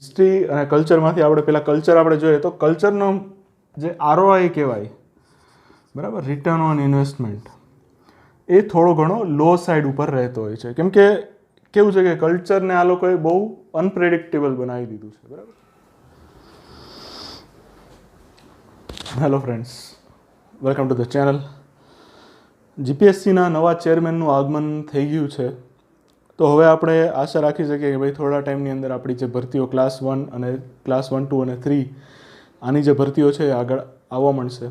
History અને કલ્ચરમાંથી આપણે પહેલાં કલ્ચર આપણે જોઈએ તો કલ્ચરનો જે આરઓઆઈ કહેવાય, બરાબર, રિટર્ન ઓન ઇન્વેસ્ટમેન્ટ, એ થોડો ઘણો લો સાઈડ ઉપર રહેતો હોય છે. કેમ કે કેવું છે કે કલ્ચરને આ લોકોએ બહુ અનપ્રેડિક્ટેબલ બનાવી દીધું છે, બરાબર. Hello friends, welcome to the channel. જીપીએસસીના નવા ચેરમેનનું આગમન થઈ ગયું છે, તો હવે આપણે આશા રાખી શકીએ કે ભાઈ થોડા ટાઈમની અંદર આપણી જે ભરતીઓ ક્લાસ 1 અને ક્લાસ 1, 2 અને 3 આની જે ભરતીઓ છે એ આગળ આવવા મળશે.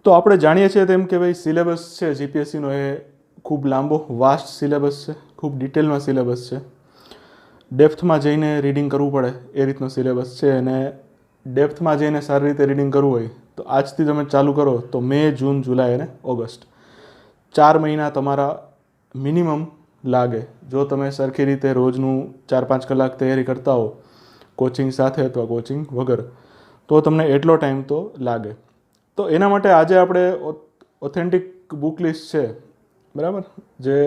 તો આપણે જાણીએ છીએ તેમ કે ભાઈ સિલેબસ છે જીપીએસસીનો એ ખૂબ લાંબો વાસ્ટ સિલેબસ છે, ખૂબ ડિટેલમાં સિલેબસ છે, ડેપ્થમાં જઈને રીડિંગ કરવું પડે એ રીતનો સિલેબસ છે. અને ડેપ્થમાં જઈને સારી રીતે રીડિંગ કરવું હોય તો આજથી તમે ચાલુ કરો તો મે, જૂન, જુલાઈ અને ઓગસ્ટ 4 મહિના તમારા મિનિમમ લાગે જો તમે સરખી રીતે રોજનું 4-5 કલાક તૈયારી કરતા હો, કોચિંગ સાથે અથવા કોચિંગ વગર, તો તમને એટલો ટાઈમ તો લાગે. તો એના માટે આજે આપણે ઓથેન્ટિક બુક લિસ્ટ છે, બરાબર, જે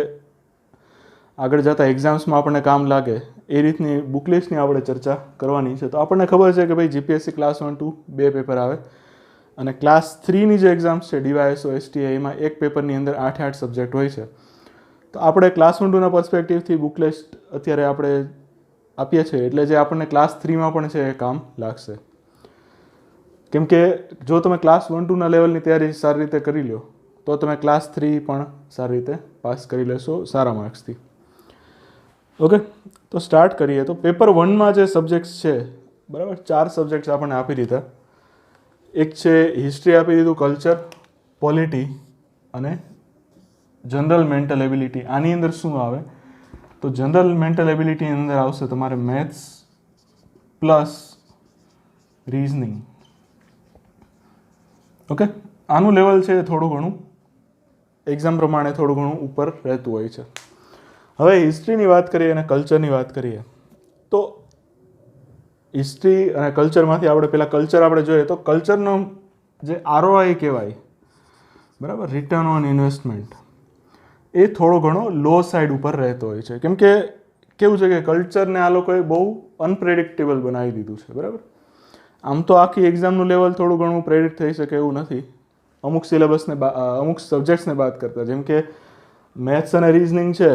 આગળ જતા એક્ઝામ્સમાં આપણને કામ લાગે એ રીતની બુક લિસ્ટની આપણે ચર્ચા કરવાની છે. તો આપણને ખબર છે કે ભાઈ જીપીએસસી ક્લાસ 1, 2 2 પેપર આવે અને ક્લાસ 3ની જે એક્ઝામ્સ છે ડીવાયએસઓ, એસટીઆઈ, એમાં એક પેપરની અંદર 8 સબ્જેક્ટ હોય છે. તો આપણે ક્લાસ 1, 2ના પર્સપેક્ટિવથી બુક લિસ્ટ અત્યારે આપણે આપીએ છીએ, એટલે જે આપણને ક્લાસ 3માં પણ છે એ કામ લાગશે. કેમ કે જો તમે ક્લાસ 1, 2ના લેવલની તૈયારી સારી રીતે કરી લો તો તમે ક્લાસ 3 પણ સારી રીતે પાસ કરી લેશો સારા માર્ક્સથી. ઓકે, તો સ્ટાર્ટ કરીએ. તો પેપર 1માં જે સબ્જેક્ટ્સ છે, બરાબર, 4 સબ્જેક્ટ્સ આપણને આપી દીધા. એક છે હિસ્ટ્રી આપી દીધું, કલ્ચર, પોલિટી અને જનરલ મેન્ટલ એબિલિટી. આની અંદર શું આવે તો જનરલ મેન્ટલ એબિલિટીની અંદર આવશે તમારે મેથ્સ પ્લસ રીઝનિંગ. ઓકે, આનું લેવલ છે થોડું ઘણું એક્ઝામ પ્રમાણે થોડું ઘણું ઉપર રહેતું હોય છે. હવે હિસ્ટ્રીની વાત કરીએ અને કલ્ચરની વાત કરીએ તો હિસ્ટ્રી અને કલ્ચરમાંથી આપણે પહેલાં કલ્ચર આપણે જોઈએ તો કલ્ચરનો જે આરઓઆઈ કહેવાય, બરાબર, રિટર્ન ઓન ઇન્વેસ્ટમેન્ટ, એ થોડો ઘણો લો સાઈડ ઉપર રહેતો હોય છે. કેમ કે કેવું છે કે કલ્ચરને આ લોકોએ બહુ અનપ્રેડિક્ટેબલ બનાવી દીધું છે, બરાબર. આમ તો આખી એક્ઝામનું લેવલ થોડું ઘણું પ્રેડિક્ટ થઈ શકે એવું નથી, અમુક સિલેબસને અમુક સબ્જેક્ટ્સને બાદ કરતાં. જેમ કે મેથ્સ અને રિઝનિંગ છે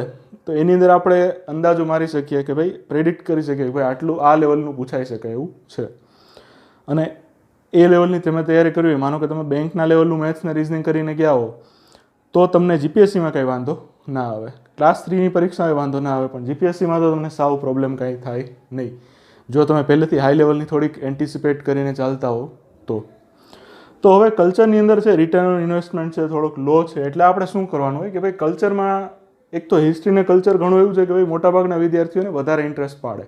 તો એની અંદર આપણે અંદાજો મારી શકીએ કે ભાઈ પ્રેડિક્ટ કરી શકીએ કે ભાઈ આટલું આ લેવલનું પૂછાઈ શકાય એવું છે. અને એ લેવલની તમે તૈયારી કરવી હોય, માનો કે તમે બેંકના લેવલનું મેથ્સ અને રિઝનિંગ કરીને ગયા હો તો તમને જીપીએસસીમાં કંઈ વાંધો ના આવે, ક્લાસ 3ની પરીક્ષામાં વાંધો ના આવે, પણ જીપીએસસીમાં તો તમને સાવ પ્રોબ્લેમ કાંઈ થાય નહીં જો તમે પહેલેથી હાઈ લેવલની થોડીક એન્ટિસિપેટ કરીને ચાલતા હો તો. તો હવે કલ્ચરની અંદર છે રિટર્ન ઓન ઇન્વેસ્ટમેન્ટ છે થોડોક લો છે, એટલે આપણે શું કરવાનું હોય કે ભાઈ કલ્ચરમાં એક તો હિસ્ટ્રી ને કલ્ચર ઘણું એવું છે કે ભાઈ મોટાભાગના વિદ્યાર્થીઓને વધારે ઇન્ટરેસ્ટ પાડે,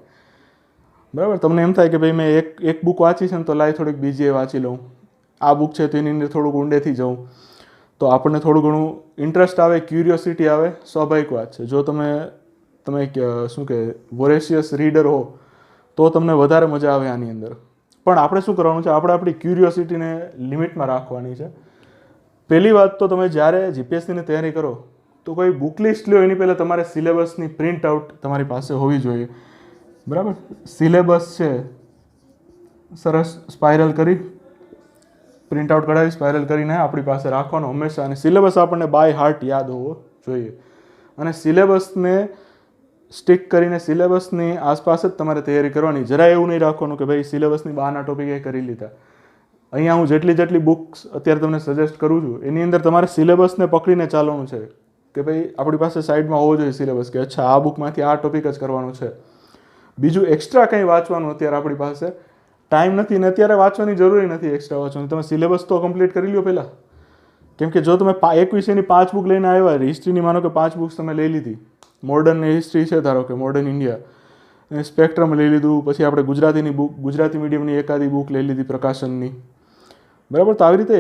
બરાબર. તમને એમ થાય કે ભાઈ મેં એક બુક વાંચી છે ને તો લાઈ થોડીક બીજી એ વાંચી લઉં, આ બુક છે તો એની અંદર થોડુંક ઊંડેથી જાઉં, તો આપણને થોડું ઘણું ઇન્ટરેસ્ટ આવે, ક્યુરિયોસિટી આવે, સ્વાભાવિક વાત છે. જો તમે શું કે વોરેશિયસ રીડર હો તો તમને વધારે મજા આવે આની અંદર. પણ આપણે શું કરવાનું છે, આપણે આપણી ક્યુરિયોસિટીને લિમિટમાં રાખવાની છે. પહેલી વાત તો તમે જ્યારે જીપીએસસીની તૈયારી કરો તો કોઈ બુક લિસ્ટ લ્યો એની પહેલાં તમારે સિલેબસની પ્રિન્ટ આઉટ તમારી પાસે હોવી જોઈએ, બરાબર. સિલેબસ છે સરસ સ્પાઇરલ કરી પ્રિન્ટ આઉટ કઢાવી સ્પાઇરલ કરીને આપણી પાસે રાખવાનો હંમેશા. અને સિલેબસ આપણને બાય હાર્ટ યાદ હોવો જોઈએ અને સિલેબસને સ્ટિક કરીને સિલેબસની આસપાસ જ તમારે તૈયારી કરવાની. જરાય એવું નહીં રાખવાનું કે ભાઈ સિલેબસની બહારના ટોપિક એ કરી લીધા. અહીંયા હું જેટલી બુક્સ અત્યારે તમને સજેસ્ટ કરું છું એની અંદર તમારે સિલેબસને પકડીને ચાલવાનું છે કે ભાઈ આપણી પાસે સાઈડમાં હોવો જોઈએ સિલેબસ, કે અચ્છા આ બુકમાંથી આ ટોપિક જ કરવાનું છે. બીજું એક્સ્ટ્રા કંઈ વાંચવાનું અત્યારે આપણી પાસે ટાઈમ નથી ને અત્યારે વાંચવાની જરૂરી નથી એક્સ્ટ્રા વાંચવાની. તમે સિલેબસ તો કમ્પ્લીટ કરી લો પહેલાં. કેમ કે જો તમે એક વિષયની 5 બુક લઈને આવ્યા, હિસ્ટ્રીની માનો કે 5 બુક્સ તમે લઈ લીધી, મોડર્ન હિસ્ટ્રી છે ધારો કે મોડર્ન ઇન્ડિયા, સ્પેક્ટ્રમ લઈ લીધું, પછી આપણે ગુજરાતીની બુક, ગુજરાતી મીડિયમની એકાદી બુક લઈ લીધી પ્રકાશનની, બરાબર. તો આવી રીતે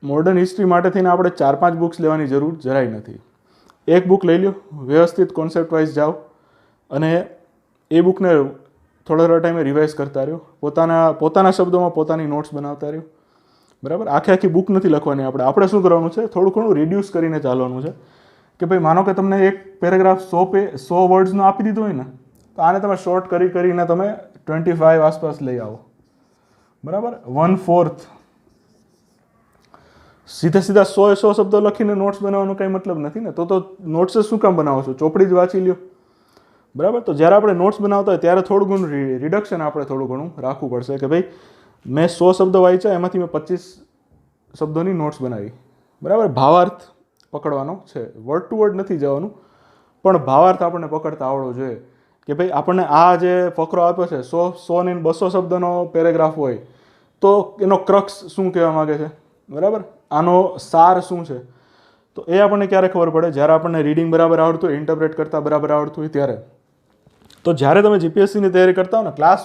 મોડર્ન હિસ્ટ્રી માટે થઈને આપણે 4-5 બુક્સ લેવાની જરૂર જરાય નથી. એક બુક લઈ લો, વ્યવસ્થિત કોન્સેપ્ટ વાઇઝ જાઓ અને એ બુકને થોડા ટાઈમે રિવાઇઝ કરતા રહ્યો, પોતાના શબ્દોમાં પોતાની નોટ્સ બનાવતા રહ્યો, બરાબર. આખી બુક નથી લખવાની. આપણે શું કરવાનું છે, થોડું ઘણું રિડ્યુસ કરીને ચાલવાનું છે. કે ભાઈ માનો કે તમને એક પેરેગ્રાફ 100 વર્ડ્સનો આપી દીધો હોય ને, તો તો આને તમે શોર્ટ કરીને તમે 25 આસપાસ લઈ આવો, બરાબર. 1/4 સીધા 100 શબ્દો લખીને નોટ્સ બનાવવાનો કંઈ મતલબ નથી ને. તો નોટ્સ જ શું કામ બનાવો છો? ચોપડી જ વાંચી લ્યો, બરાબર. તો જ્યારે આપણે નોટ્સ બનાવતા હોય ત્યારે થોડું ઘણું રિડક્શન આપણે થોડું ઘણું રાખવું પડશે કે ભાઈ મેં 100 શબ્દો વાંચ્યા, એમાંથી મેં 25 શબ્દોની નોટ્સ બનાવી, બરાબર. ભાવાર્થ પકડવાનો છે, વર્ડ ટુ વર્ડ નથી જવાનું, પણ ભાવાર્થ આપણને પકડતા આવડવો જોઈએ કે ભાઈ આપણને આ જે ફકરો આપ્યો છે 100 ને 200 શબ્દનો પેરેગ્રાફ હોય તો એનો ક્રક્સ શું કહેવા માગે છે, બરાબર. આનો સાર શું છે, તો એ આપણને ક્યારે ખબર પડે? જ્યારે આપણને રીડિંગ બરાબર આવડતું હોય, ઇન્ટરપ્રેટ કરતાં બરાબર આવડતું હોય ત્યારે. તો જ્યારે તમે જીપીએસસીની તૈયારી કરતા હો ને, ક્લાસ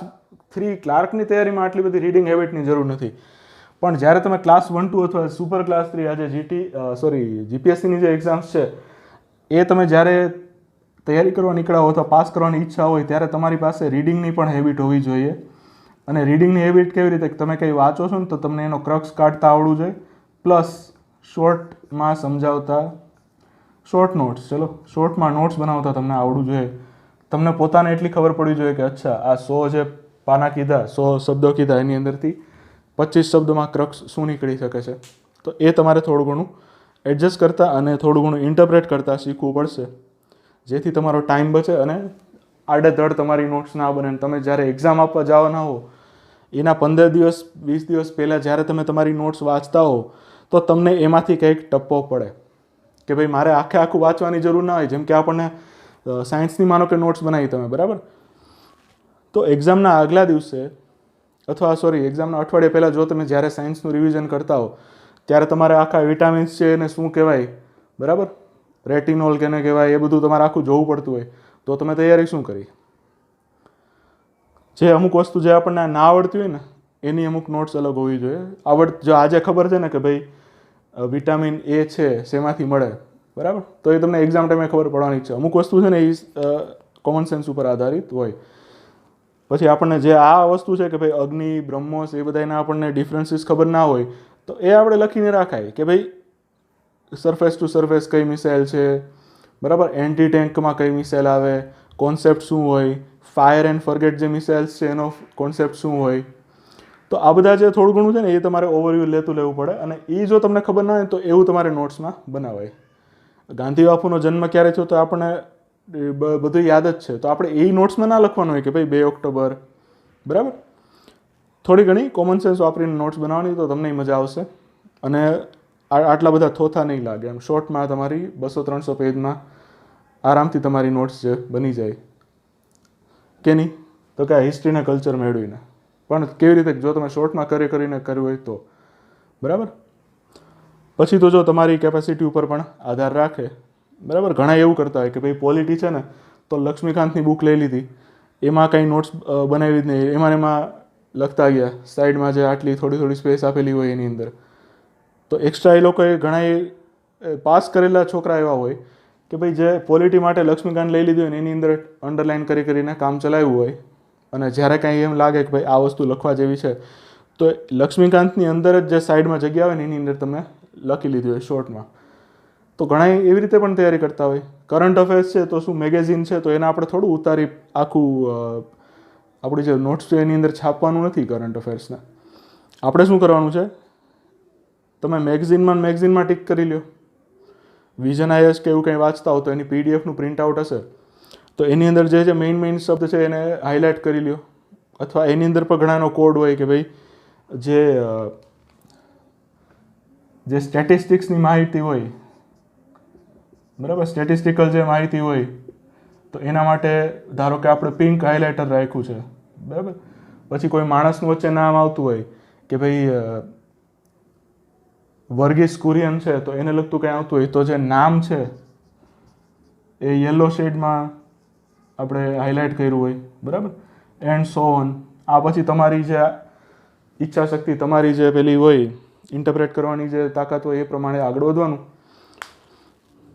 3 ક્લાર્કની તૈયારીમાં આટલી બધી રીડિંગ હેબિટની જરૂર નથી, પણ જ્યારે તમે ક્લાસ 1, 2 અથવા સુપર ક્લાસ 3 આજે જીપીએસસીની જે એક્ઝામ્સ છે એ તમે જ્યારે તૈયારી કરવા નીકળ્યા હો અથવા પાસ કરવાની ઈચ્છા હોય ત્યારે તમારી પાસે રીડિંગની પણ હેબિટ હોવી જોઈએ. અને રીડિંગની હેબિટ કેવી રીતે? તમે કંઈ વાંચો છો ને તો તમને એનો ક્રક્સ કાઢતા આવડવું જોઈએ, પ્લસ શોર્ટમાં સમજાવતા શોર્ટ નોટ્સ, ચલો શોર્ટમાં નોટ્સ બનાવતા તમને આવડવું જોઈએ. તમને પોતાને એટલી ખબર પડવી જોઈએ કે અચ્છા આ 100 જે પાના કીધા, 100 શબ્દો કીધા, એની અંદરથી 25 શબ્દોમાં ક્રક્સ શું નીકળી શકે છે. તો એ તમારે થોડું ઘણું એડજસ્ટ કરતાં અને થોડું ઘણું ઇન્ટરપ્રેટ કરતાં શીખવું પડશે, જેથી તમારો ટાઈમ બચે અને આડેધડ તમારી નોટ્સ ના બને. તમે જ્યારે એક્ઝામ આપવા જવાના હો એના 15 દિવસ 20 દિવસ પહેલાં જ્યારે તમે તમારી નોટ્સ વાંચતા હો તો તમને એમાંથી કંઈક ટપ્પો પડે કે ભાઈ મારે આખું વાંચવાની જરૂર ના હોય. જેમ કે આપણને સાયન્સની માનો કે નોટ્સ બનાવી તમે, બરાબર. તો એક્ઝામના આગલા દિવસે અથવા એક્ઝામના અઠવાડિયા પહેલાં જો તમે જ્યારે સાયન્સનું રિવિઝન કરતા હો ત્યારે તમારે આખા વિટામિન્સ છે એને શું કહેવાય, બરાબર, રેટિનોલ કેને કહેવાય, એ બધું તમારે આખું જોવું પડતું હોય, તો તમે તૈયારી શું કરી? જે અમુક વસ્તુ જે આપણને ના આવડતી હોય ને એની અમુક નોટ્સ અલગ હોવી જોઈએ. જો આજે ખબર છે ને કે ભાઈ વિટામિન એ છે શેમાંથી મળે, બરાબર, તો એ તમને એક્ઝામ ટાઈમે ખબર પડવાની છે. અમુક વસ્તુ છે ને એ કોમન સેન્સ ઉપર આધારિત હોય. પછી આપણને જે આ વસ્તુ છે કે ભાઈ અગ્નિ, બ્રહ્મોસ, એ બધાના આપણને ડિફરન્સીસ ખબર ના હોય તો એ આપણે લખીને રાખાય કે ભાઈ સરફેસ ટુ સરફેસ કઈ મિસાઇલ છે, બરાબર, એન્ટી ટેન્કમાં કઈ મિસાઇલ આવે, કોન્સેપ્ટ શું હોય, ફાયર એન્ડ ફર્ગેટ જે મિસાઇલ્સ છે એનો કોન્સેપ્ટ શું હોય. તો આ બધા જે થોડું ઘણું છે ને એ તમારે ઓવરવ્યૂ લેવું પડે, અને એ જો તમને ખબર ના હોય તો એવું તમારે નોટ્સમાં બનાવાય. ગાંધી બાપુનો જન્મ ક્યારે થયો તો આપણને બધું યાદ જ છે, તો આપણે એ નોટ્સમાં ના લખવાનું હોય કે ભાઈ 2 ઓક્ટોબર, બરાબર. થોડી ઘણી કોમન સેન્સ વાપરીને નોટ્સ બનાવવાની તો તમને મજા આવશે અને આટલા બધા થોથા નહીં લાગે. એમ શોર્ટમાં તમારી 200-300 પેજમાં આરામથી તમારી નોટ્સ જે બની જાય કે નહીં? તો કે હિસ્ટ્રી ને કલ્ચર મેળવીને પણ કેવી રીતે? જો તમે શોર્ટમાં કરીને કર્યું હોય તો, બરાબર. પછી તો જો તમારી કેપેસિટી ઉપર પણ આધાર રાખે, બરાબર. ઘણા એવું કરતા હોય કે ભાઈ પોલિટી છે ને તો લક્ષ્મીકાંતની બુક લઈ લીધી, એમાં કંઈ નોટ્સ બનાવી જ નહીં, એમાં લખતા ગયા સાઈડમાં જે આટલી થોડી સ્પેસ આપેલી હોય એની અંદર. તો એક્સ્ટ્રા એ લોકોએ ઘણા પાસ કરેલા છોકરા એવા હોય કે ભાઈ જે પોલિટી માટે લક્ષ્મીકાંત લઈ લીધી હોય ને એની અંદર અંડરલાઇન કરીને કામ ચલાવ્યું હોય, અને જ્યારે કાંઈ એમ લાગે કે ભાઈ આ વસ્તુ લખવા જેવી છે તો લક્ષ્મીકાંતની અંદર જ જે સાઈડમાં જગ્યા હોય ને એની અંદર તમે લખી લીધી હોય શોર્ટમાં. તો ઘણા એવી રીતે પણ તૈયારી કરતા હોય. કરંટ અફેર્સ છે તો શું મેગેઝિન છે તો એને આપણે થોડું ઉતારી આખું આપણી જે નોટ્સ છે એની અંદર છાપવાનું નથી. કરંટ અફેર્સને આપણે શું કરવાનું છે? તમે મેગઝિનમાં ટિક કરી લ્યો. વિઝન આઈએસ કે એવું કંઈ વાંચતા હો તો એની પીડીએફનું પ્રિન્ટ આઉટ હશે તો એની અંદર જે મેઇન શબ્દ છે એને હાઇલાઇટ કરી લ્યો. અથવા એની અંદર પણ ઘણાનો કોડ હોય કે ભાઈ જે સ્ટેટિસ્ટિક્સની માહિતી હોય, બરાબર, સ્ટેટિસ્ટિકલ જે માહિતી હોય તો એના માટે ધારો કે આપણે પિંક હાઇલાઇટર રાખ્યું છે, બરાબર. પછી કોઈ માણસનું વચ્ચે નામ આવતું હોય કે ભાઈ વર્ગીસ કુરિયન છે તો એને લગતું કંઈ આવતું હોય તો જે નામ છે એ યલો શેડમાં આપણે હાઇલાઇટ કર્યું હોય, બરાબર, એન્ડ સો ઓન. આ પછી તમારી જે ઈચ્છા શક્તિ, તમારી જે પેલી હોય ઇન્ટરપ્રેટ કરવાની જે તાકાત હોય એ પ્રમાણે આગળ વધવાનું,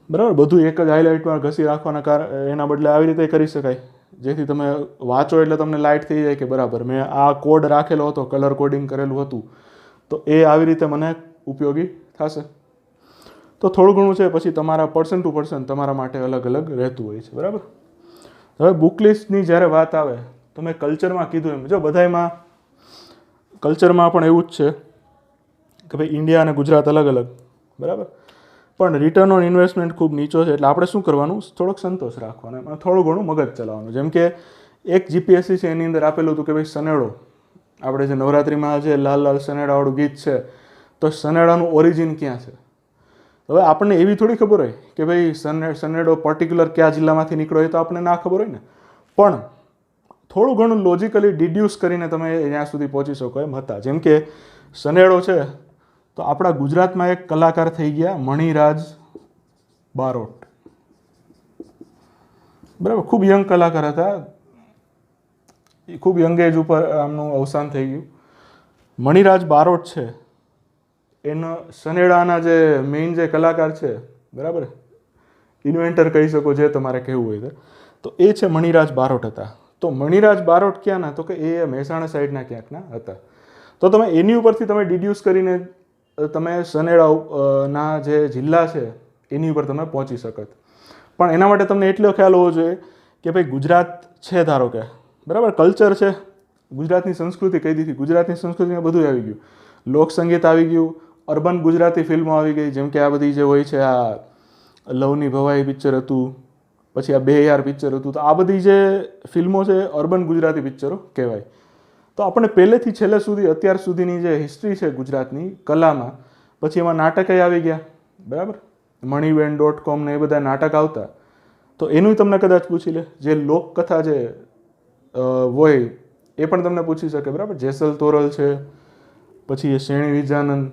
બરાબર. બધું એક જ હાઇલાઇટમાં ઘસી રાખવાના એના બદલે આવી રીતે કરી શકાય, જેથી તમે વાંચો એટલે તમને લાઇટ થઈ જાય કે બરાબર મેં આ કોડ રાખેલો હતો, કલર કોડિંગ કરેલું હતું તો એ આવી રીતે મને ઉપયોગી થશે. તો થોડું ઘણું છે, પછી તમારા પર્સન ટુ પર્સન તમારા માટે અલગ અલગ રહેતું હોય છે, બરાબર. હવે બુક લિસ્ટની જ્યારે વાત આવે તો મેં કલ્ચરમાં કીધું એમ, જો બધાયમાં કલ્ચરમાં પણ એવું જ છે કે ભાઈ ઇન્ડિયા અને ગુજરાત અલગ અલગ, બરાબર, પણ રિટર્ન ઓન ઇન્વેસ્ટમેન્ટ ખૂબ નીચો છે. એટલે આપણે શું કરવાનું, થોડોક સંતોષ રાખવાનો, એમાં થોડું ઘણું મગજ ચલાવવાનું. જેમ કે એક જીપીએસસી છે એની અંદર આપેલું હતું કે ભાઈ સનેડો, આપણે જે નવરાત્રિમાં જે લાલ લાલ સનેડાવાળું ગીત છે, તો સનેડાનું ઓરિજિન ક્યાં છે. હવે આપણને એવી થોડી ખબર હોય કે ભાઈ સનેડો પર્ટિક્યુલર કયા જિલ્લામાંથી નીકળ્યો હોય, તો આપણને ના ખબર હોય ને. પણ થોડું ઘણું લોજિકલી ડિડ્યુસ કરીને તમે ત્યાં સુધી પહોંચી શકો એમ હતા. જેમ કે સનેડો છે તો આપણા ગુજરાતમાં એક કલાકાર થઈ ગયા મણિરાજ બારોટ, બરાબર, ખૂબ યંગ કલાકાર હતા, ખૂબ યંગ એજ ઉપર આમનું અવસાન થઈ ગયું. મણિરાજ બારોટ છે એનો સનેડાના જે મેઇન જે કલાકાર છે, બરાબર, ઇન્વેન્ટર કહી શકો જે તમારે કહેવું હોય તો એ છે મણિરાજ બારોટ હતા. તો મણિરાજ બારોટ ક્યાંના, તો કે એ મહેસાણા સાઈડના ક્યાંકના હતા. તો તમે એની ઉપરથી તમે ડિડ્યુસ કરીને તમે સનેડા ના જે જિલ્લા છે એની ઉપર તમે પહોંચી શકત. પણ એના માટે તમને એટલો ખ્યાલ હોવો જોઈએ કે ભાઈ ગુજરાત છે, ધારો કે, બરાબર, કલ્ચર છે, ગુજરાતની સંસ્કૃતિ કહી દીધી, ગુજરાતની સંસ્કૃતિમાં બધું આવી ગયું, લોકસંગીત આવી ગયું, અર્બન ગુજરાતી ફિલ્મો આવી ગઈ, જેમ કે આ બધી જે હોય છે, આ લવની ભવાઈ પિક્ચર હતું, પછી આ 2000 પિક્ચર હતું. તો આ બધી જે ફિલ્મો છે અર્બન ગુજરાતી પિક્ચરો કહેવાય. તો આપણે પહેલેથી છેલ્લે સુધી અત્યાર સુધીની જે હિસ્ટ્રી છે ગુજરાતની કલામાં, પછી એમાં નાટકે આવી ગયા, બરાબર, મણીબેન.com ને એ બધા નાટક આવતા, તો એનું તમને કદાચ પૂછી લે. જે લોકકથા જે હોય એ પણ તમને પૂછી શકે, બરાબર, જેસલ તોરલ છે, પછી એ શેણી વિજાનંદ,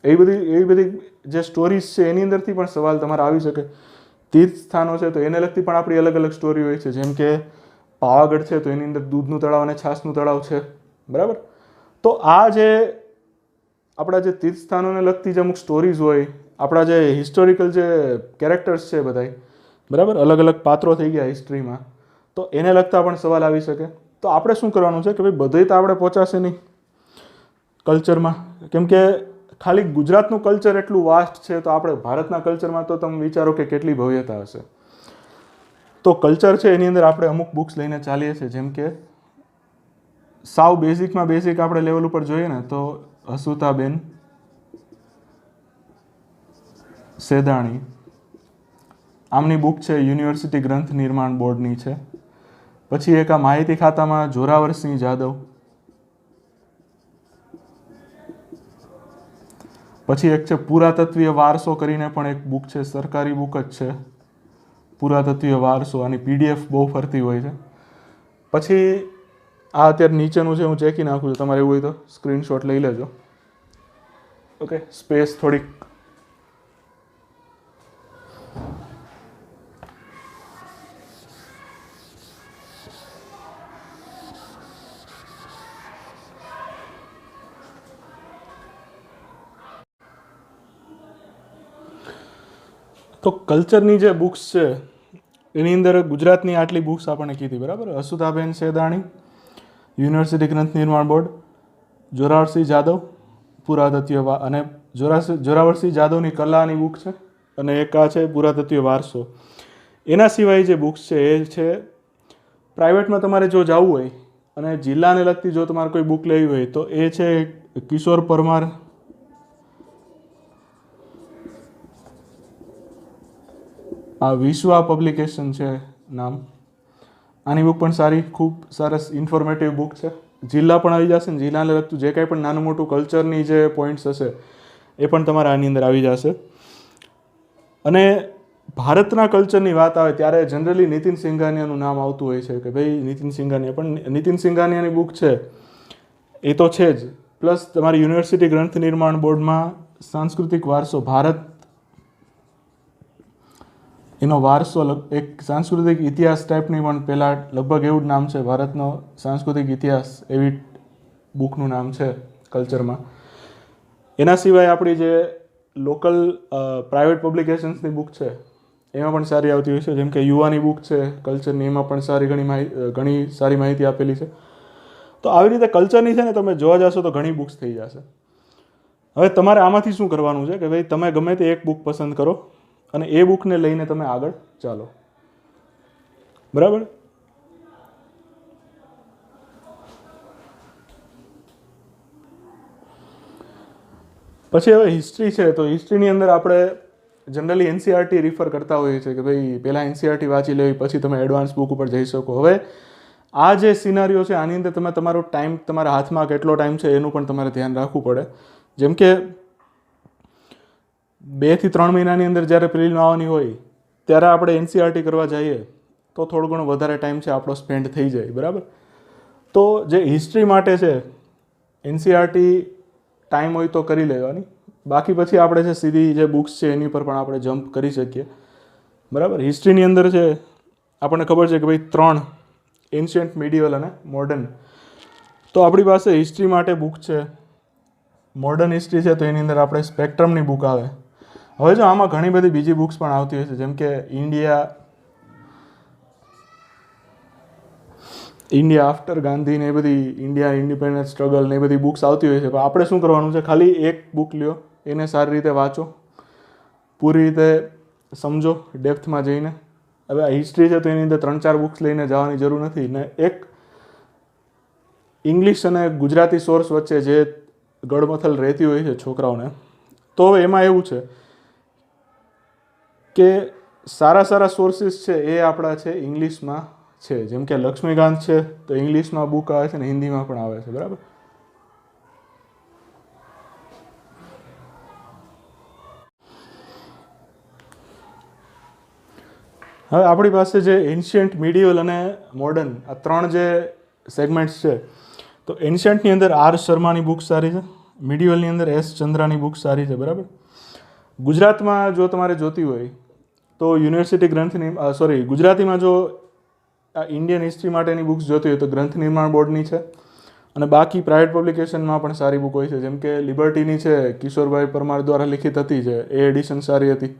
એવી બધી જે સ્ટોરીઝ છે એની અંદરથી પણ સવાલ તમારે આવી શકે. તીર્થ સ્થાનો છે તો એને લગતી પણ આપણી અલગ અલગ સ્ટોરી હોય છે. જેમ કે પાવાગઢ છે તો એની અંદર દૂધનું તળાવ અને છાસનું તળાવ છે, બરાબર. તો આ જે આપણા જે તીર્થ સ્થાનોને લગતી જે અમુક સ્ટોરીઝ હોય, આપણા જે હિસ્ટોરિકલ જે કેરેક્ટર્સ છે બધાય, બરાબર, અલગ અલગ પાત્રો થઈ ગયા હિસ્ટ્રીમાં, તો એને લગતા પણ સવાલ આવી શકે. તો આપણે શું કરવાનું છે કે ભાઈ બધુંય તો આપણે પહોંચાશે નહીં કલ્ચરમાં, કેમ કે ખાલી ગુજરાતનું કલ્ચર એટલું વાસ્ટ છે, તો આપણે ભારતના કલ્ચરમાં તો તમે વિચારો કે કેટલી ભવ્યતા હશે. તો કલ્ચર છે એની અંદર આપણે અમુક બુક્સ લઈને ચાલીએ છીએ. જેમ કે સાવ બેઝિકમાં બેઝિક આપણે લેવલ ઉપર જોઈએ ને તો હસુતાબેન સેદાણી, આમની બુક છે યુનિવર્સિટી ગ્રંથ નિર્માણ બોર્ડની છે. પછી એક આ માહિતી ખાતામાં જોરાવરસિંહ જાદવ, પછી એક છે પુરાતત્વીય વારસો કરીને પણ એક બુક છે, સરકારી બુક જ છે, પુરાતત્વીય વારસો. આની પીડીએફ બહુ ફરતી હોય છે. પછી આ અત્યારે નીચેનું છે, હું ચેકી નાખું છું, તમારે એવું હોય તો સ્ક્રીનશોટ લઈ લેજો. ઓકે, સ્પેસ થોડીક. તો કલ્ચરની જે બુક્સ છે એની અંદર ગુજરાતની આટલી બુક્સ આપણને કીધી, બરાબર. હસુતાબેન સેદાણી, યુનિવર્સિટી ગ્રંથ નિર્માણ બોર્ડ, જોરાવરસિંહ જાદવ, પુરાતત્વીય અને જોરાવરસિંહ જાદવની કલાની બુક છે, અને એક આ છે પુરાતત્વીય વારસો. એના સિવાય જે બુક્સ છે એ છે પ્રાઇવેટમાં તમારે જો જવું હોય અને જિલ્લાને લગતી જો તમારે કોઈ બુક લેવી હોય તો એ છે કિશોર પરમાર, આ વિશ્વા પબ્લિકેશન છે નામ. આની બુક પણ સારી, ખૂબ સરસ ઇન્ફોર્મેટિવ બુક છે. જિલ્લા પણ આવી જશે ને જિલ્લાને લગતું જે કાંઈ પણ નાનું મોટું કલ્ચરની જે પોઈન્ટ્સ હશે એ પણ તમારા આની અંદર આવી જશે. અને ભારતના કલ્ચરની વાત આવે ત્યારે જનરલી નીતિન સિંઘાનિયાનું નામ આવતું હોય છે કે ભાઈ નીતિન સિંઘાનિયા, પણ નીતિન સિંઘાનિયાની બુક છે એ તો છે જ, પ્લસ તમારી યુનિવર્સિટી ગ્રંથ નિર્માણ બોર્ડમાં સાંસ્કૃતિક વારસો ભારત, એનો વારસો એક સાંસ્કૃતિક ઇતિહાસ ટાઈપની પણ પહેલાં લગભગ એવું જ નામ છે, ભારતનો સાંસ્કૃતિક ઇતિહાસ, એવી બુકનું નામ છે કલ્ચરમાં. એના સિવાય આપણી જે લોકલ પ્રાઇવેટ પબ્લિકેશન્સની બુક છે એમાં પણ સારી આવતી હોય છે. જેમ કે યુવાની બુક છે કલ્ચરની, એમાં પણ સારી ઘણી સારી માહિતી આપેલી છે. તો આવી રીતે કલ્ચરની છે ને તમે જોવા જશો તો ઘણી બુક્સ થઈ જશે. હવે તમારે આમાંથી શું કરવાનું છે કે ભાઈ તમે ગમે તે એક બુક પસંદ કરો અને એ બુકને લઈને તમે આગળ ચાલો, બરાબર. પછી હવે હિસ્ટ્રી છે, તો હિસ્ટ્રીની અંદર આપણે જનરલી એનસીઆરટી રિફર કરતા હોઈએ છીએ કે ભાઈ પહેલાં એનસીઆરટી વાંચી લેવી, પછી તમે એડવાન્સ બુક ઉપર જઈ શકો. હવે આ જે સિનારીઓ છે આની અંદર તમે તમારો ટાઈમ, તમારા હાથમાં કેટલો ટાઈમ છે એનું પણ તમારે ધ્યાન રાખવું પડે. જેમ કે 2 થી 3 મહિનાની અંદર જ્યારે પ્રિલિમ આવવાની હોય ત્યારે આપણે એનસીઆરટી કરવા જઈએ તો થોડો ઘણો વધારે ટાઈમ છે આપણો સ્પેન્ડ થઈ જાય, બરાબર. તો જે હિસ્ટ્રી માટે છે એનસીઆરટી ટાઈમ હોય તો કરી લેવાની, બાકી પછી આપણે જે સીધી જે બુક્સ છે એની પર પણ આપણે જમ્પ કરી શકીએ, બરાબર. હિસ્ટ્રીની અંદર છે આપણને ખબર છે કે ભાઈ 3 એન્શિયન્ટ, મિડિવલ અને મોડર્ન. તો આપણી પાસે હિસ્ટ્રી માટે બુક છે. મોડર્ન હિસ્ટ્રી છે તો એની અંદર આપણે સ્પેક્ટ્રમની બુક આવે. હવે જો આમાં ઘણી બધી બીજી બુક્સ પણ આવતી હોય છે, જેમ કે ઇન્ડિયા આફ્ટર ગાંધી ને એ બધી, ઇન્ડિયા ઇન્ડિપેન્ડન્સ સ્ટ્રગલ ને એ બધી બુક્સ આવતી હોય છે. પણ આપણે શું કરવાનું છે, ખાલી એક બુક લ્યો, એને સારી રીતે વાંચો, પૂરી રીતે સમજો ડેપ્થમાં જઈને. હવે આ હિસ્ટ્રી છે તો એની અંદર 3-4 બુક્સ લઈને જવાની જરૂર નથી ને એક ઇંગ્લિશ અને ગુજરાતી સોર્સ વચ્ચે જે ગળમથલ રહેતી હોય છે છોકરાઓને, તો હવે એમાં એવું છે કે સારા સોર્સિસ છે એ આપણા છે ઇંગ્લિશમાં છે. જેમ કે લક્ષ્મીકાંત છે તો ઇંગ્લિશમાં બુક આવે છે ને હિન્દીમાં પણ આવે છે, બરાબર. હવે આપણી પાસે જે એન્શિયન્ટ, મિડિવલ અને મોડર્ન આ 3 જે સેગમેન્ટ્સ છે, તો એન્શિયન્ટની અંદર આર શર્માની બુક સારી છે, મિડિવલની અંદર એસ ચંદ્રાની બુક સારી છે, બરાબર. ગુજરાતમાં જો તમારે જોતી હોય તો યુનિવર્સિટી ગુજરાતીમાં જો આ ઇન્ડિયન હિસ્ટ્રી માટેની બુક્સ જોતી હોય તો ગ્રંથ નિર્માણ બોર્ડની છે, અને બાકી પ્રાઇવેટ પબ્લિકેશનમાં પણ સારી બુક હોય છે. જેમ કે લિબર્ટીની છે, કિશોરભાઈ પરમાર દ્વારા લિખિત હતી છે, એ એડિશન સારી હતી,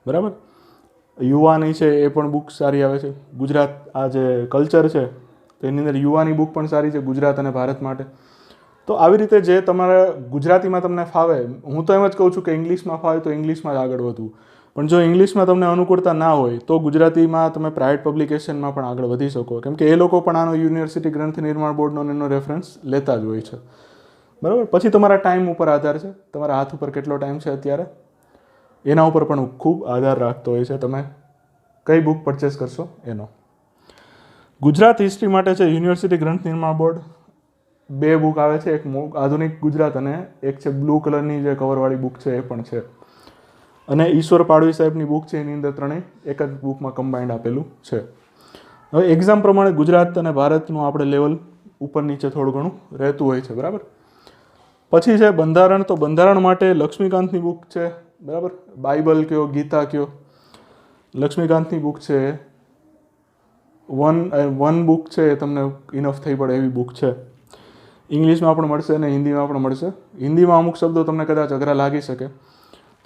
બરાબર. યુવાની છે એ પણ બુક સારી આવે છે. ગુજરાત આ જે કલ્ચર છે તો એની અંદર યુવાની બુક પણ સારી છે ગુજરાત અને ભારત માટે. તો આવી રીતે જે તમારા ગુજરાતીમાં તમને ફાવે, હું તો એમ જ કહું છું કે ઇંગ્લિશમાં ફાવે તો ઇંગ્લિશમાં જ આગળ વધવું, પણ જો ઇંગ્લિશમાં તમને અનુકૂળતા ના હોય તો ગુજરાતીમાં તમે પ્રાઇવેટ પબ્લિકેશનમાં પણ આગળ વધી શકો, કેમ કે એ લોકો પણ આનો યુનિવર્સિટી ગ્રંથ નિર્માણ બોર્ડનો એનો રેફરન્સ લેતા જ હોય છે, બરાબર. પછી તમારા ટાઈમ ઉપર આધાર છે, તમારા હાથ ઉપર કેટલો ટાઈમ છે અત્યારે, એના ઉપર પણ ખૂબ આધાર રાખતો હોય છે તમે કઈ બુક પરચેસ કરશો એનો. ગુજરાત હિસ્ટ્રી માટે છે યુનિવર્સિટી ગ્રંથ નિર્માણ બોર્ડ 2 બુક આવે છે, એક આધુનિક ગુજરાત અને એક છે બ્લુ કલરની જે કવરવાળી બુક છે એ પણ છે, અને ઈશ્વર પાડવી સાહેબની બુક છે એની અંદર 3 એક જ બુકમાં કમ્બાઇન્ડ આપેલું છે. હવે એક્ઝામ પ્રમાણે ગુજરાત અને ભારતનું આપણે લેવલ ઉપર નીચે થોડું ઘણું રહેતું હોય છે, બરાબર. પછી છે બંધારણ, તો બંધારણ માટે લક્ષ્મીકાંતની બુક છે, બરાબર. બાઇબલ કયો, ગીતા કયો, લક્ષ્મીકાંતની બુક છે. વન બુક છે એ તમને ઇનફ થઈ પડે એવી બુક છે. ઇંગ્લિશમાં પણ મળશે અને હિન્દીમાં પણ મળશે. હિન્દીમાં અમુક શબ્દો તમને કદાચ અઘરા લાગી શકે,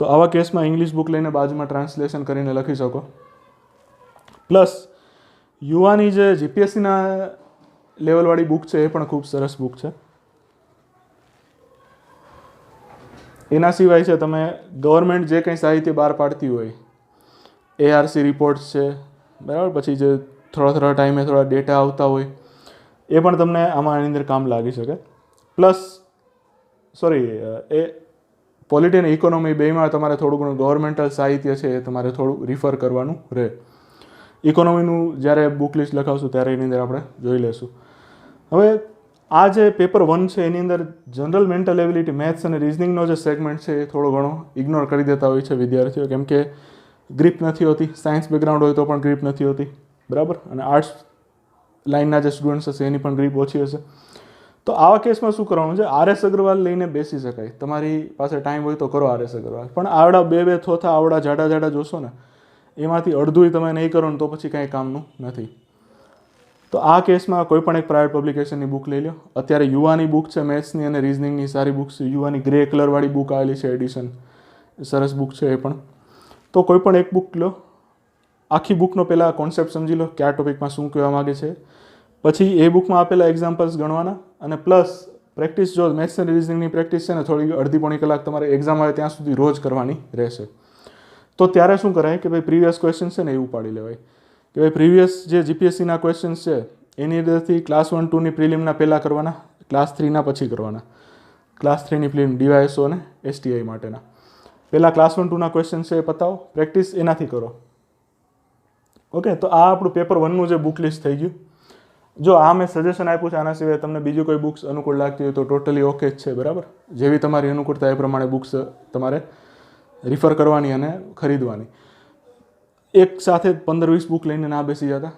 તો આવા કેસમાં ઇંગ્લિશ બુક લઈને બાજુમાં ટ્રાન્સલેશન કરીને લખી શકો. પ્લસ યુવાની જે જીપીએસસીના લેવલવાળી બુક છે એ પણ ખૂબ સરસ બુક છે. એના સિવાય છે તમે ગવર્મેન્ટ જે કંઈ સાહિત્ય બહાર પાડતી હોય, એઆરસી રિપોર્ટ્સ છે, બરાબર. પછી જે થોડા ટાઈમે થોડા ડેટા આવતા હોય એ પણ તમને આમાં એની અંદર કામ લાગી શકે. પ્લસ એ પોલિટી અને ઇકોનોમી બેમાં તમારે થોડું ઘણું ગવર્મેન્ટલ સાહિત્ય છે એ તમારે થોડું રિફર કરવાનું રહે. ઇકોનોમીનું જ્યારે બુક લિસ્ટ લખાવશું ત્યારે એની અંદર આપણે જોઈ લઈશું. હવે આ જે પેપર 1 છે એની અંદર જનરલ મેન્ટલ એબિલિટી, મેથ્સ અને રિઝનિંગનો જે સેગમેન્ટ છે એ થોડો ઘણો ઇગ્નોર કરી દેતા હોય છે વિદ્યાર્થીઓ, કેમ કે ગ્રીપ નથી હોતી. સાયન્સ બેકગ્રાઉન્ડ હોય તો પણ ગ્રીપ નથી હોતી, બરાબર. અને આર્ટ્સ લાઇનના જે સ્ટુડન્ટ્સ હશે એની પણ ગ્રીપ ઓછી હશે. તો આવા કેસમાં શું કરવાનું છે, આરએસ અગ્રવાલ લઈને બેસી શકાય. તમારી પાસે ટાઈમ હોય તો કરો આરએસ અગ્રવાલ, પણ આવડા 2 થોથા આવડા જાડા જોશો ને, એમાંથી અડધું તમે નહીં કરો ને તો પછી કાંઈ કામનું નથી. તો આ કેસમાં કોઈ પણ એક પ્રાઇવેટ પબ્લિકેશનની બુક લઈ લો. અત્યારે યુવાની બુક છે, મેથ્સની અને રિઝનિંગની સારી બુક છે. યુવાની ગ્રે કલરવાળી બુક આવેલી છે એડિશન, સરસ બુક છે એ પણ. તો કોઈ પણ એક બુક લો, આખી બુકનો પહેલાં કોન્સેપ્ટ સમજી લો કે આ ટોપિકમાં શું કહેવા માગે છે. પછી એ બુકમાં આપેલા એક્ઝામ્પલ્સ ગણવાના, અને પ્લસ પ્રેક્ટિસ, જો મેથ્સ અને રિઝનિંગની પ્રેક્ટિસ છે ને થોડી અડધી પોણી કલાક તમારે એક્ઝામ આવે ત્યાં સુધી રોજ કરવાની રહેશે. તો ત્યારે શું કરાય કે ભાઈ પ્રીવિયસ ક્વેશ્ચન છે ને એવું પાડી લેવાય કે ભાઈ પ્રીવિયસ જે જીપીએસસીના ક્વેશ્ચન્સ છે એની અંદરથી ક્લાસ 1-2ની પ્રિલિમના પહેલાં કરવાના, ક્લાસ 3ના પછી કરવાના. ક્લાસ 3ની ફિલ્મ DYSO અને STI માટેના. પહેલાં ક્લાસ 1 2ના ક્વેશ્ચન છે એ પતાવો, પ્રેક્ટિસ એનાથી કરો. ઓકે, તો આ આપણું પેપર 1નું જે બુક લિસ્ટ થઈ ગયું. જો આ મેં સજેશન આપ્યું છે, આના સિવાય તમને બીજી કોઈ બુક્સ અનુકૂળ લાગતી હોય તો ટોટલી ઓકે જ છે, બરાબર. જેવી તમારી અનુકૂળતા એ પ્રમાણે બુક્સ તમારે રિફર કરવાની અને ખરીદવાની. એક સાથે 15-20 બુક લઈને ના બેસી જતા.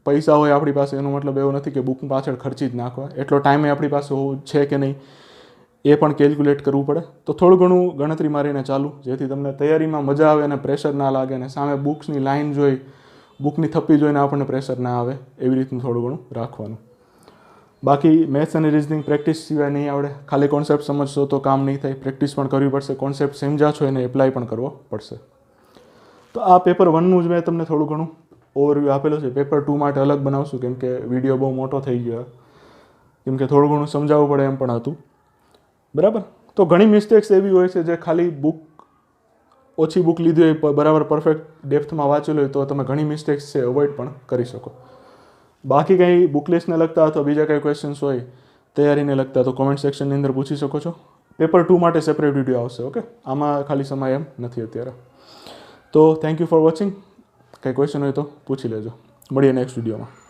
પૈસા હોય આપણી પાસે એનો મતલબ એવો નથી કે બુક પાછળ ખર્ચી જ નાખવા. એટલો ટાઈમે આપણી પાસે હોવું છે કે નહીં એ પણ કેલ્ક્યુલેટ કરવું પડે. તો થોડું ઘણું ગણતરી મારીને ચાલુ, જેથી તમને તૈયારીમાં મજા આવે અને પ્રેશર ના લાગે, અને સામે બુક્સની લાઈન જોઈ, બુકની થપ્પી જોઈને આપણને પ્રેશર ના આવે, એવી રીતનું થોડું ઘણું રાખવાનું. બાકી મેથ્સ અને રિઝનિંગ પ્રેક્ટિસ સિવાય નહીં આવડે. ખાલી કોન્સેપ્ટ સમજશો તો કામ નહીં થાય, પ્રેક્ટિસ પણ કરવી પડશે. કોન્સેપ્ટ સમજ્યા છો એને એપ્લાય પણ કરવો પડશે. તો આ પેપર 1નું જ મેં તમને થોડું ઘણું ઓવરવ્યૂ આપેલું છે. પેપર 2 માટે અલગ બનાવશું, કેમ કે વિડીયો બહુ મોટો થઈ ગયો, કેમ કે થોડું ઘણું સમજાવવું પડે એમ પણ હતું, બરાબર. તો ઘણી મિસ્ટેક્સ એવી હોય છે જે ખાલી ઓછી બુક લીધી હોય, બરાબર પરફેક્ટ ડેપ્થમાં વાંચેલું હોય તો તમે ઘણી મિસ્ટેક્સ છે અવોઇડ પણ કરી શકો. બાકી કંઈ બુક લિસ્ટને લગતા અથવા બીજા કંઈ ક્વેશ્ચન્સ હોય તૈયારીને લગતા તો કોમેન્ટ સેક્શનની અંદર પૂછી શકો છો. પેપર 2 માટે સેપરેટ વિડીયો આવશે. ઓકે, આમાં ખાલી સમય એમ નથી અત્યારે. તો થેન્ક યુ ફોર વોચિંગ. કંઈ ક્વેશ્ચન હોય તો પૂછી લેજો. મળીએ નેક્સ્ટ વિડીયોમાં.